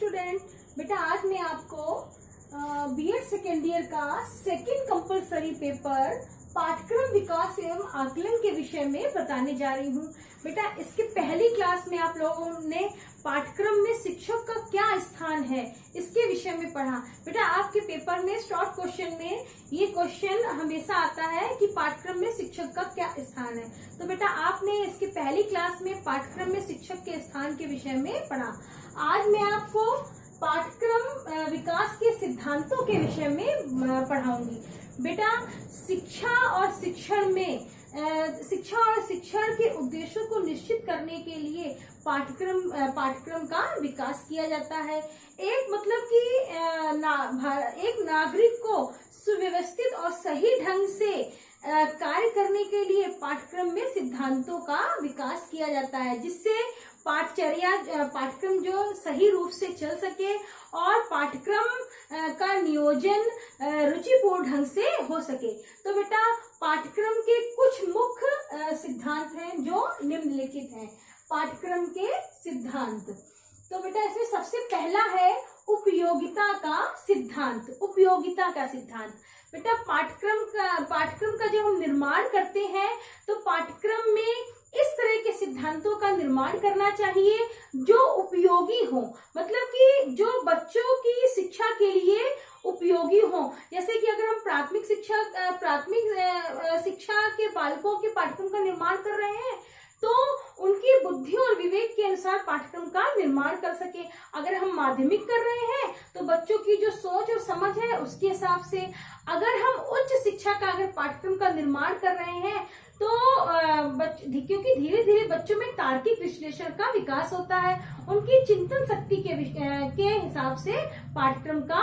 Student, बेटा आज मैं आपको बीएड सेकेंड ईयर का सेकेंड कंपलसरी पेपर पाठ्यक्रम विकास एवं आकलन के विषय में बताने जा रही हूँ। बेटा इसके पहली क्लास में आप लोगों ने पाठ्यक्रम में शिक्षक का क्या स्थान है इसके विषय में पढ़ा। बेटा आपके पेपर में शॉर्ट क्वेश्चन में ये क्वेश्चन हमेशा आता है कि पाठ्यक्रम में शिक्षक का क्या स्थान है। तो बेटा आपने इसके पहली क्लास में पाठ्यक्रम में शिक्षक के स्थान के विषय में पढ़ा। आज मैं आपको पाठ्यक्रम विकास के सिद्धांतों के विषय में पढ़ाऊंगी। बेटा शिक्षा और शिक्षण के उद्देश्यों को निश्चित करने के लिए पाठ्यक्रम का विकास किया जाता है। एक मतलब कि एक नागरिक को सुव्यवस्थित और सही ढंग से कार्य करने के लिए पाठ्यक्रम में सिद्धांतों का विकास किया जाता है, जिससे पाठ्यक्रम जो सही रूप से चल सके और पाठ्यक्रम का नियोजन रुचिपूर्ण ढंग से हो सके। तो बेटा पाठ्यक्रम के कुछ मुख्य सिद्धांत हैं जो निम्नलिखित हैं। पाठ्यक्रम के सिद्धांत, तो बेटा इसमें सबसे पहला है उपयोगिता का सिद्धांत। उपयोगिता का सिद्धांत बेटा पाठ्यक्रम का जब हम निर्माण करते हैं तो पाठ्यक्रम में इस तरह के सिद्धांतों का निर्माण करना चाहिए जो उपयोगी हो, मतलब कि जो बच्चों की शिक्षा के लिए उपयोगी हो। जैसे कि अगर हम प्राथमिक शिक्षा के बालकों के पाठ्यक्रम का निर्माण कर रहे हैं तो उनकी बुद्धि और विवेक के अनुसार पाठ्यक्रम का निर्माण कर सके। अगर हम माध्यमिक कर रहे हैं तो बच्चों की जो सोच और समझ है उसके हिसाब से। अगर हम उच्च शिक्षा का अगर पाठ्यक्रम का निर्माण कर रहे हैं तो क्योंकि धीरे धीरे बच्चों में तार्किक विश्लेषण का विकास होता है, उनकी चिंतन शक्ति के हिसाब से पाठ्यक्रम का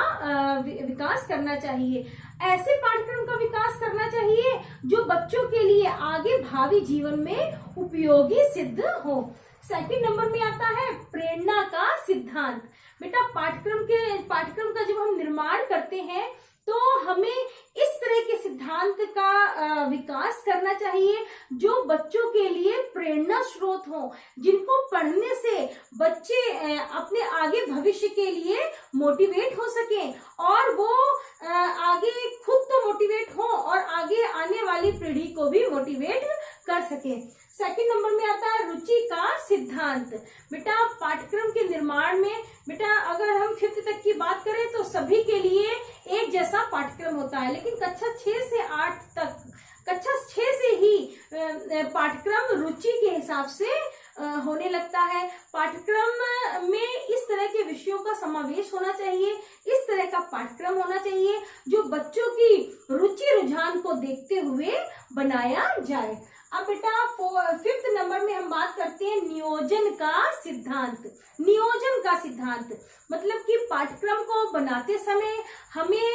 विकास करना चाहिए। ऐसे पाठ्यक्रम का विकास करना चाहिए जो बच्चों के लिए आगे भावी जीवन में उपयोगी सिद्ध हो। सेकंड नंबर में आता है प्रेरणा का सिद्धांत। बेटा पाठ्यक्रम का जब हम निर्माण करते हैं तो हमें इस तरह के सिद्धांत का विकास करना चाहिए जो बच्चों के लिए प्रेरणा स्रोत हो, जिनको पढ़ने से बच्चे अपने आगे भविष्य के लिए मोटिवेट हो सके और वो आगे खुद तो मोटिवेट हो और आगे आने वाली पीढ़ी को भी मोटिवेट कर सके। सेकंड नंबर में आता है रुचि का सिद्धांत। बेटा पाठ्यक्रम के निर्माण में बेटा अगर हम 5th तक की बात करें तो सभी के लिए एक जैसा पाठ्यक्रम होता है, लेकिन कक्षा 6 से ही पाठ्यक्रम रुचि के हिसाब से होने लगता है। पाठ्यक्रम में इस तरह के विषयों का समावेश होना चाहिए, इस तरह का पाठ्यक्रम होना चाहिए जो बच्चों की रुचि रुझान को देखते हुए बनाया जाए। अब बेटा 5th नंबर में हम बात करते हैं नियोजन का सिद्धांत। नियोजन का सिद्धांत मतलब कि पाठ्यक्रम को बनाते समय हमें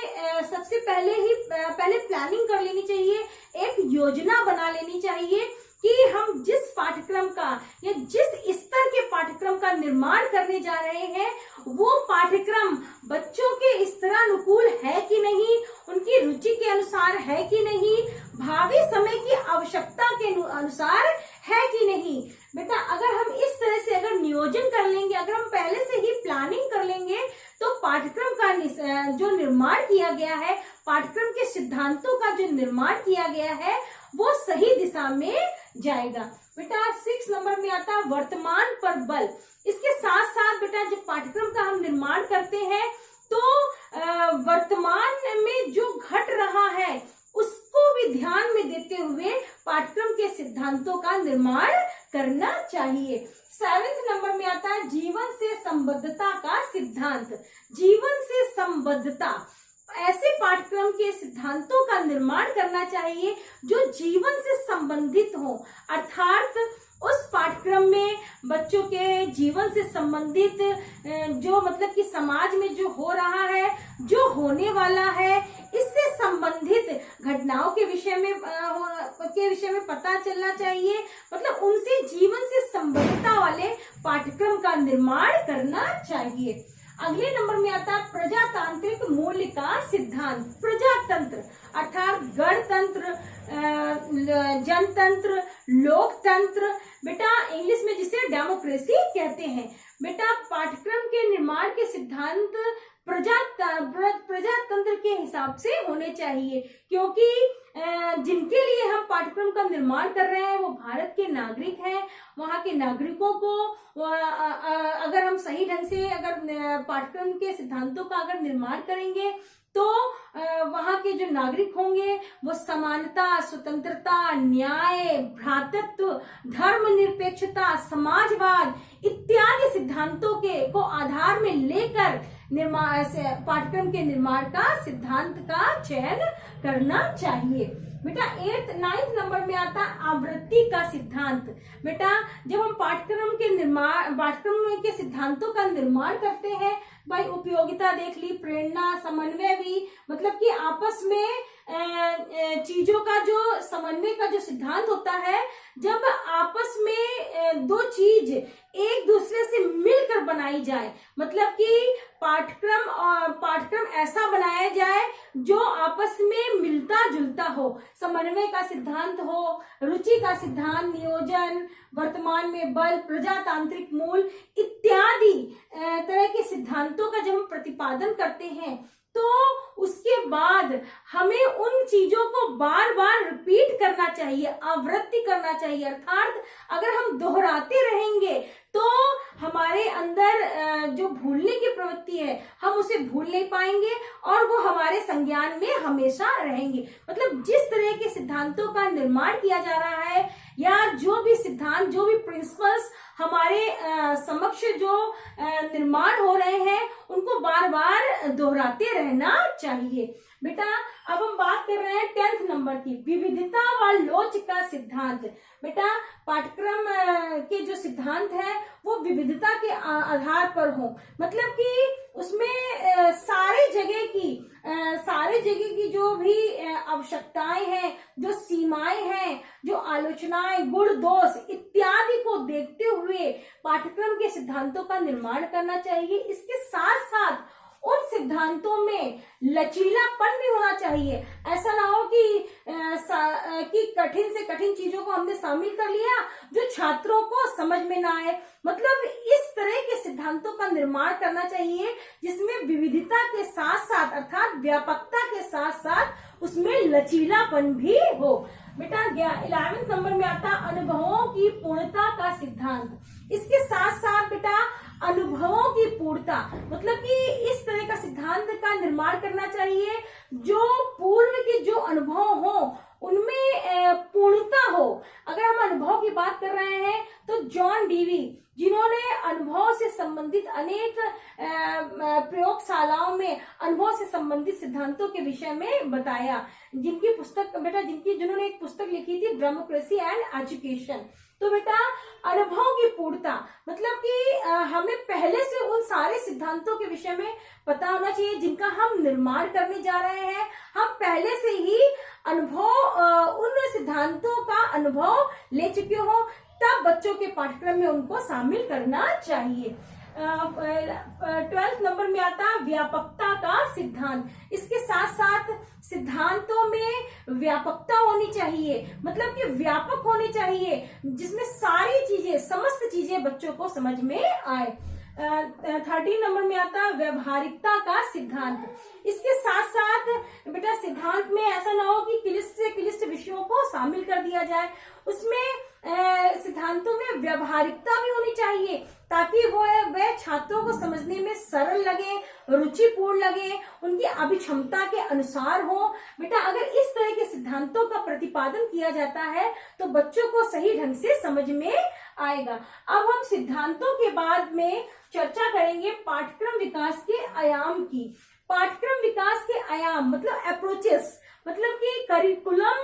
सबसे पहले प्लानिंग कर लेनी चाहिए, एक योजना बना लेनी चाहिए कि हम जिस पाठ्यक्रम का या जिस स्तर के पाठ्यक्रम का निर्माण करने जा रहे हैं वो पाठ्यक्रम बच्चों के स्तरानुकूल है कि नहीं, उनकी रुचि के अनुसार है कि नहीं, भावी समय की आवश्यकता के अनुसार है कि नहीं। बेटा अगर हम इस तरह से अगर नियोजन कर लेंगे, अगर हम पहले से ही प्लानिंग कर लेंगे तो पाठ्यक्रम का जो निर्माण किया गया है, पाठ्यक्रम के सिद्धांतों का जो निर्माण किया गया है वो सही दिशा में जाएगा। बेटा 6 नंबर में आता है वर्तमान पर बल। इसके साथ साथ बेटा जब पाठ्यक्रम का हम निर्माण करते हैं तो वर्तमान में जो घट रहा है उसको भी ध्यान में देते हुए पाठ्यक्रम के सिद्धांतों का निर्माण करना चाहिए। 7th नंबर में आता है जीवन से संबद्धता का सिद्धांत। जीवन से संबद्धता, ऐसे पाठ्यक्रम के सिद्धांतों का निर्माण करना चाहिए जो जीवन से संबंधित हो, अर्थात उस पाठ्यक्रम में बच्चों के जीवन से संबंधित जो मतलब कि समाज में जो हो रहा है, जो होने वाला है, इससे संबंधित घटनाओं के विषय में पता चलना चाहिए। मतलब उनसे जीवन से संबद्धता वाले पाठ्यक्रम का निर्माण करना चाहिए। अगले नंबर में आता है प्रजातांत्रिक मूल्य का सिद्धांत। प्रजातंत्र अर्थात गणतंत्र, जनतंत्र, लोकतंत्र, बेटा इंग्लिश में जिसे डेमोक्रेसी कहते हैं। बेटा पाठ्यक्रम के निर्माण के सिद्धांत प्रजातंत्र के हिसाब से होने चाहिए, क्योंकि जिनके लिए हम पाठ्यक्रम का निर्माण कर रहे हैं वो भारत के नागरिक हैं। वहाँ के नागरिकों को अगर हम सही ढंग से अगर पाठ्यक्रम के सिद्धांतों का अगर निर्माण करेंगे तो वहाँ के जो नागरिक होंगे वो समानता, स्वतंत्रता, न्याय, भ्रातृत्व, धर्मनिरपेक्षता, समाजवाद इत्यादि सिद्धांतों को आधार में लेकर पाठ्यक्रम के निर्माण का सिद्धांत का चयन करना चाहिए। बेटा 9th नंबर में आता आवृत्ति का सिद्धांत। बेटा जब हम पाठ्यक्रम के सिद्धांतों का निर्माण करते हैं, भाई उपयोगिता देख ली, प्रेरणा, समन्वय भी, मतलब कि आपस में चीजों का जो समन्वय का जो सिद्धांत होता है, जब आपस में दो चीज एक दूसरे से मिलकर बनाई जाए, मतलब कि पाठ्यक्रम ऐसा बनाया जाए जो आपस में मिलता जुलता हो, समन्वय का सिद्धांत हो, रुचि का सिद्धांत, नियोजन, वर्तमान में बल, प्रजातांत्रिक मूल इत्यादि तरह के सिद्धांतों का जब हम प्रतिपादन करते हैं तो उसके बाद हमें उन चीजों को बार बार रिपीट करना चाहिए, आवृत्ति करना चाहिए। अर्थात अगर हम दोहराते रहेंगे तो हमारे अंदर जो भूलने की प्रवृत्ति है हम उसे भूल नहीं पाएंगे और वो हमारे संज्ञान में हमेशा रहेंगे। मतलब जिस तरह के सिद्धांतों का निर्माण किया जा रहा है या जो भी सिद्धांत, जो भी प्रिंसिपल्स हमारे समक्ष जो निर्माण हो रहे हैं उनको बार बार दोहराते रहना चाहिए। बेटा अब हम बात कर रहे हैं 10th नंबर की, विविधता व लोच का सिद्धांत। बेटा पाठ्यक्रम के जो सिद्धांत है वो विविधता के आधार पर हो, मतलब कि उसमें सारे जगह की जो भी आवश्यकताएं हैं, जो सीमाएं हैं, जो आलोचनाएं, गुण दोष इत्यादि को देखते हुए पाठ्यक्रम के सिद्धांतों का निर्माण करना चाहिए। इसके साथ साथ उन सिद्धांतों में लचीलापन भी होना चाहिए। ऐसा ना हो कि कठिन से कठिन चीजों को हमने शामिल कर लिया जो छात्रों को समझ में ना आए। मतलब इस तरह के सिद्धांतों का निर्माण करना चाहिए जिसमें विविधता के साथ साथ अर्थात व्यापकता के साथ साथ उसमें लचीलापन भी हो। बेटा 11th नंबर में आता अनुभवों की पूर्णता का सिद्धांत। इसके साथ साथ बेटा अनुभवों की पूर्णता, मतलब कि इस तरह का सिद्धांत का निर्माण करना चाहिए जो पूर्व के जो अनुभव हो उनमें पूर्णता हो। अगर हम अनुभव की बात कर रहे हैं तो जॉन डीवी, जिन्होंने अनुभव से संबंधित अनेक प्रयोगशालाओं में अनुभव से संबंधित सिद्धांतों के विषय में बताया, जिनकी पुस्तक बेटा जिन्होंने एक पुस्तक लिखी थी डेमोक्रेसी एंड एजुकेशन। तो बेटा अनुभव की पूर्णता मतलब कि हमें पहले से उन सारे सिद्धांतों के विषय में पता होना चाहिए जिनका हम निर्माण करने जा रहे हैं। हम पहले से ही उन सिद्धांतों का अनुभव ले चुके हो, तब बच्चों के पाठ्यक्रम में उनको शामिल करना चाहिए। 12th नंबर में आता व्यापकता का सिद्धांत। इसके साथ साथ सिद्धांतों में व्यापकता होनी चाहिए, मतलब कि व्यापक होने चाहिए जिसमें सारी चीजें, समस्त चीजें बच्चों को समझ में आए। 13 नंबर में आता व्यवहारिकता का सिद्धांत। इसके साथ साथ बेटा सिद्धांत में ऐसा ना हो कि क्लिष्ट से क्लिष्ट विषयों को शामिल कर दिया जाए, उसमें सिद्धांतों में व्यवहारिकता भी होनी चाहिए ताकि वह छात्रों को समझने में सरल लगे, रुचिपूर्ण लगे, उनकी अभिक्षमता के अनुसार हो। बेटा अगर इस तरह के सिद्धांतों का प्रतिपादन किया जाता है तो बच्चों को सही ढंग से समझ में आएगा। अब हम सिद्धांतों के बाद में चर्चा करेंगे पाठ्यक्रम विकास के आयाम की। पाठ्यक्रम विकास के आयाम मतलब अप्रोचेस, मतलब कि करिकुलम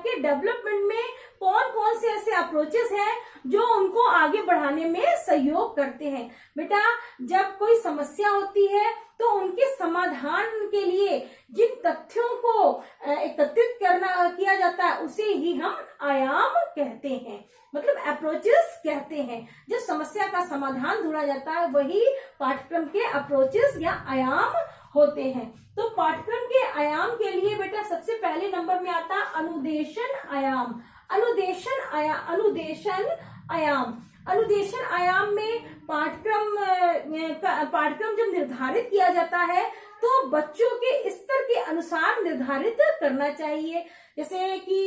के डेवलपमेंट में कौन कौन से ऐसे अप्रोचेस हैं जो उनको आगे बढ़ाने में सहयोग करते हैं। बेटा जब कोई समस्या होती है तो उनके समाधान के लिए जिन तथ्यों को एकत्रित किया जाता है उसे ही हम आयाम कहते हैं, मतलब अप्रोचेस कहते हैं। जब समस्या का समाधान ढूंढा जाता है वही पाठ्यक्रम के अप्रोचेस या आयाम होते हैं। तो पाठ्यक्रम के आयाम के लिए बेटा सबसे पहले नंबर में आता अनुदेशन आयाम। अनुदेशन आयाम अनुदेशन आयाम में पाठ्यक्रम जब निर्धारित किया जाता है तो बच्चों के स्तर के अनुसार निर्धारित करना चाहिए। जैसे कि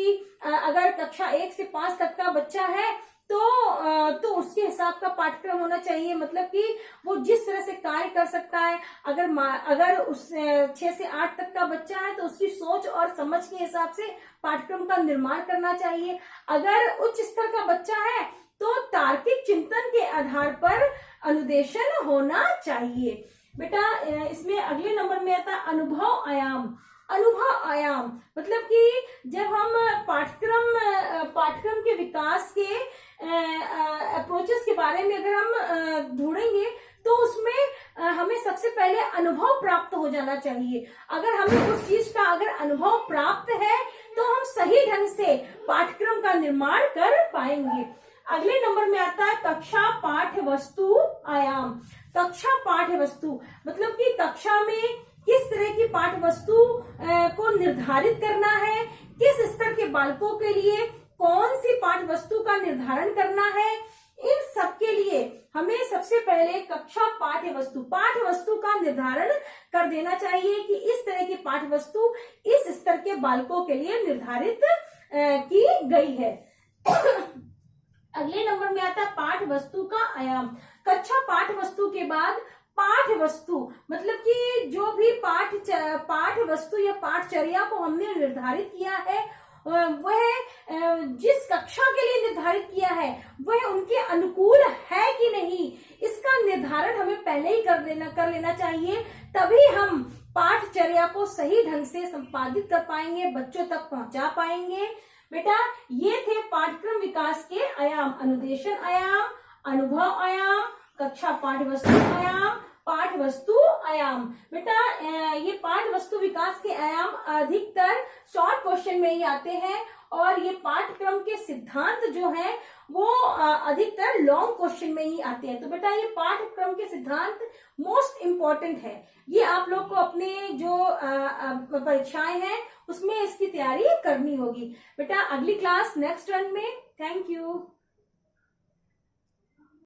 अगर कक्षा 1 से 5 तक का बच्चा है तो उसके हिसाब का पाठ्यक्रम होना चाहिए, मतलब कि वो जिस तरह से कार्य कर सकता है। अगर उस 6 से 8 तक का बच्चा है तो उसकी सोच और समझ के हिसाब से पाठ्यक्रम का निर्माण करना चाहिए। अगर उच्च स्तर का बच्चा है तो तार्किक चिंतन के आधार पर अनुदेशन होना चाहिए। बेटा इसमें अगले नंबर में आता है अनुभव आयाम। अनुभव आयाम मतलब कि जब हम पाठ्यक्रम के विकास के अप्रोचेस के बारे में अगर हम ढूंढेंगे तो उसमें हमें सबसे पहले अनुभव प्राप्त हो जाना चाहिए। अगर हमें उस चीज का अगर अनुभव प्राप्त है तो हम सही ढंग से पाठ्यक्रम का निर्माण कर पाएंगे। अगले नंबर में आता है कक्षा पाठ्य वस्तु आयाम। कक्षा पाठ्य वस्तु मतलब कि कक्षा में किस तरह की पाठ्य वस्तु को निर्धारित करना है, किस स्तर के बालकों के लिए कौन सी पाठ्य वस्तु का निर्धारण करना है। इन सब के लिए हमें सबसे पहले कक्षा पाठ्य वस्तु का निर्धारण कर देना चाहिए कि इस तरह की पाठ्य वस्तु इस स्तर के बालकों के लिए निर्धारित की गई है। अगले नंबर में आता है पाठ्य वस्तु का आयाम। कक्षा पाठ्य वस्तु के बाद पाठ्य वस्तु मतलब कि जो भी पाठ्य वस्तु या पाठचर्या को हमने निर्धारित किया है वह जिस कक्षा के लिए निर्धारित किया है वह उनके अनुकूल है कि नहीं, इसका निर्धारण हमें पहले ही कर लेना चाहिए। तभी हम पाठचर्या को सही ढंग से संपादित कर पाएंगे, बच्चों तक पहुंचा पाएंगे। बेटा ये थे पाठ्यक्रम विकास के आयाम, अनुदेशन आयाम, अनुभव आयाम, कक्षा पाठ्य वस्तु आयाम, पाठ्य वस्तु आयाम। बेटा ये पाठ्य वस्तु विकास के आयाम अधिकतर शॉर्ट क्वेश्चन में ही आते हैं और ये पाठ्यक्रम के सिद्धांत जो है वो अधिकतर लॉन्ग क्वेश्चन में ही आते हैं। तो बेटा ये पाठ्यक्रम के सिद्धांत मोस्ट इम्पोर्टेंट है, ये आप लोग को अपने जो परीक्षाएं हैं उसमें इसकी तैयारी करनी होगी। बेटा अगली क्लास नेक्स्ट रन में। Thank you.